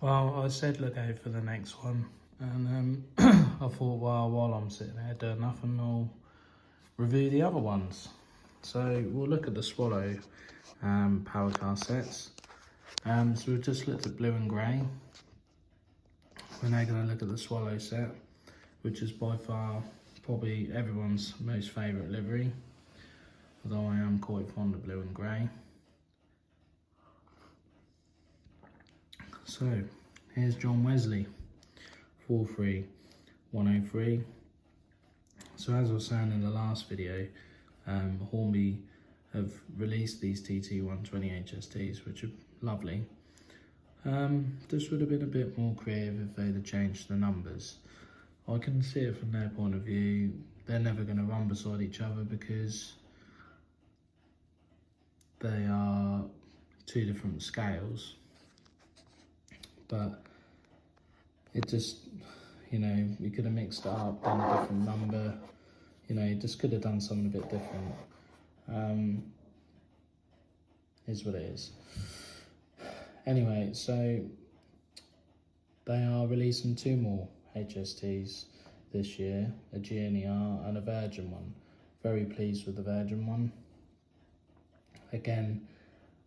Well, I said look out for the next one, and I thought, well, while I'm sitting there doing nothing, I'll review the other ones. So we'll look at the Swallow power car sets. So we've just looked at blue and grey. We're now going to look at the Swallow set, which is by far probably everyone's most favourite livery, although I am quite fond of blue and grey. So here's John Wesley, 43103. So as I was saying in the last video, Hornby have released these TT120 HSTs, which are lovely. This would have been a bit more creative if they'd have changed the numbers. I can see it from their point of view. They're never going to run beside each other because they are two different scales. But it just, you know, you could have mixed it up, done a different number, you know, just could have done something a bit different. Is what it is. Anyway, so they are releasing two more HSTs this year, a GNER and a Virgin one. Very pleased with the Virgin one. Again,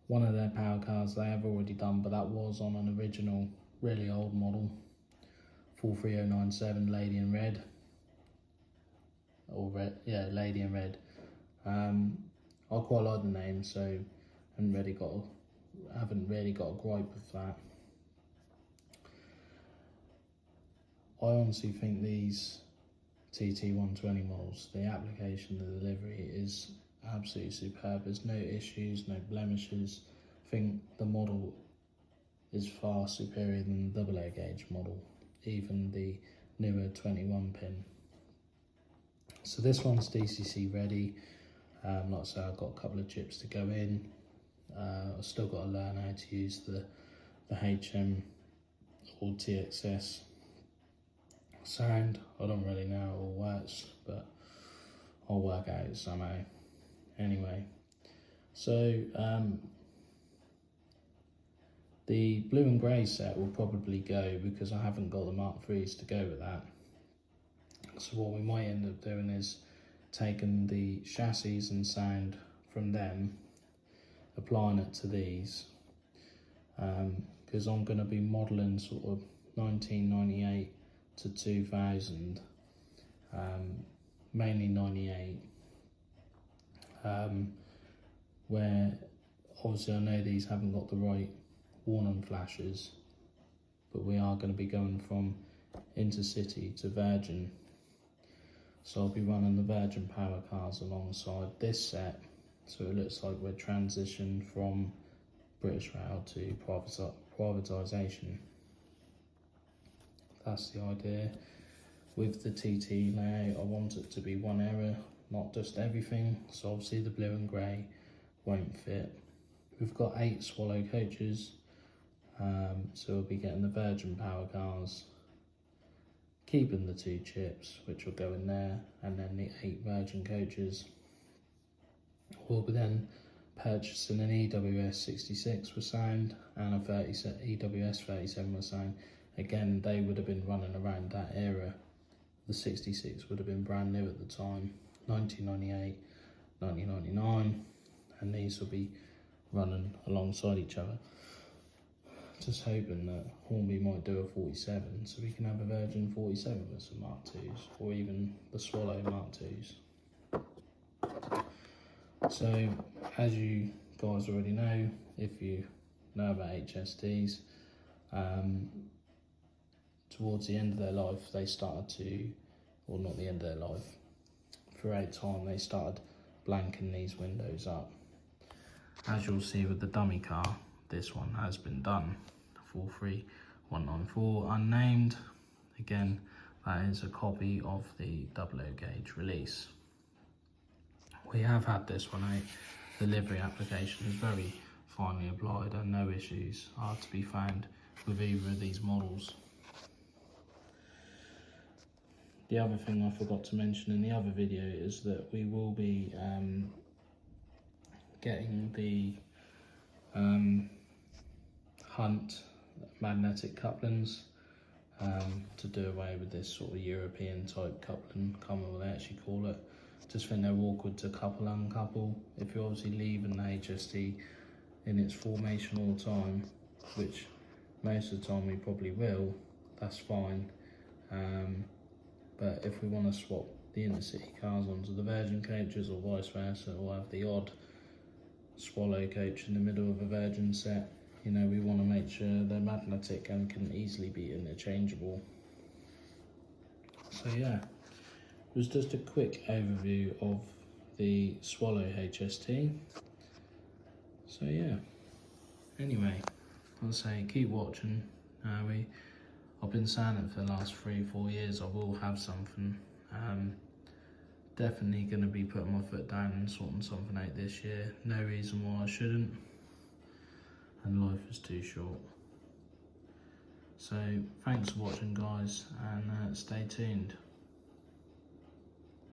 one of their power cars they have already done, but that was on an original, really old model, 43097 Lady in Red. Or red, yeah, Lady in Red. I quite like the name, so haven't really got a gripe with that. I honestly think these TT120 models, the application, the delivery is absolutely superb. There's no issues, no blemishes. I think the model is far superior than the AA gauge model, even the newer 21 pin. So this one's DCC ready. Like I say, I've got a couple of chips to go in. I've still got to learn how to use the HM or TXS sound. I don't really know how it all works, but I'll work out somehow. Anyway, so the blue and grey set will probably go because I haven't got the Mark IIIs to go with that. So what we might end up doing is taking the chassis and sound from them, applying it to these, because I'm going to be modelling sort of 1998 to 2000, mainly 98, where obviously I know these haven't got the right warning flashes, but we are going to be going from Intercity to Virgin. So I'll be running the Virgin power cars alongside this set, so it looks like we're transitioned from British Rail to privatisation. That's the idea. With the TT now, I want it to be one era, not just everything. So obviously the blue and grey won't fit. We've got 8 Swallow coaches, so we'll be getting the Virgin power cars, keeping the 2 chips, which will go in there, and then the 8 Virgin coaches. We'll be then purchasing an EWS 66 with sound and a EWS 37 with sound. Again, they would have been running around that era. The 66 would have been brand new at the time, 1998, 1999, and these will be running alongside each other. Just hoping that Hornby might do a 47, so we can have a Virgin 47 with some Mark IIs, or even the Swallow Mark IIs. So, as you guys already know, if you know about HSTs, towards the end of their life, they started to, or not the end of their life, throughout time, they started blanking these windows up. As you'll see with the dummy car, this one has been done, 43194, unnamed. Again, that is a copy of the AA gauge release. We have had this one out. The livery application is very finely applied and no issues are to be found with either of these models. The other thing I forgot to mention in the other video is that we will be getting the Hunt magnetic couplings, to do away with this sort of European type coupling, can't remember what they actually call it. Just think they're awkward to couple and uncouple. If you're obviously leaving the HST in its formation all the time, which most of the time we probably will, that's fine. But if we want to swap the Intercity cars onto the Virgin coaches or vice versa, or have the odd Swallow coach in the middle of a Virgin set, you know, we want to make sure they're magnetic and can easily be interchangeable. So yeah, it was just a quick overview of the Swallow HST. So yeah, anyway, I'll say keep watching. I've been saying it for the last 3-4 years, I will have something. Definitely going to be putting my foot down and sorting something out this year. No reason why I shouldn't. And life is too short. So thanks for watching, guys, and stay tuned.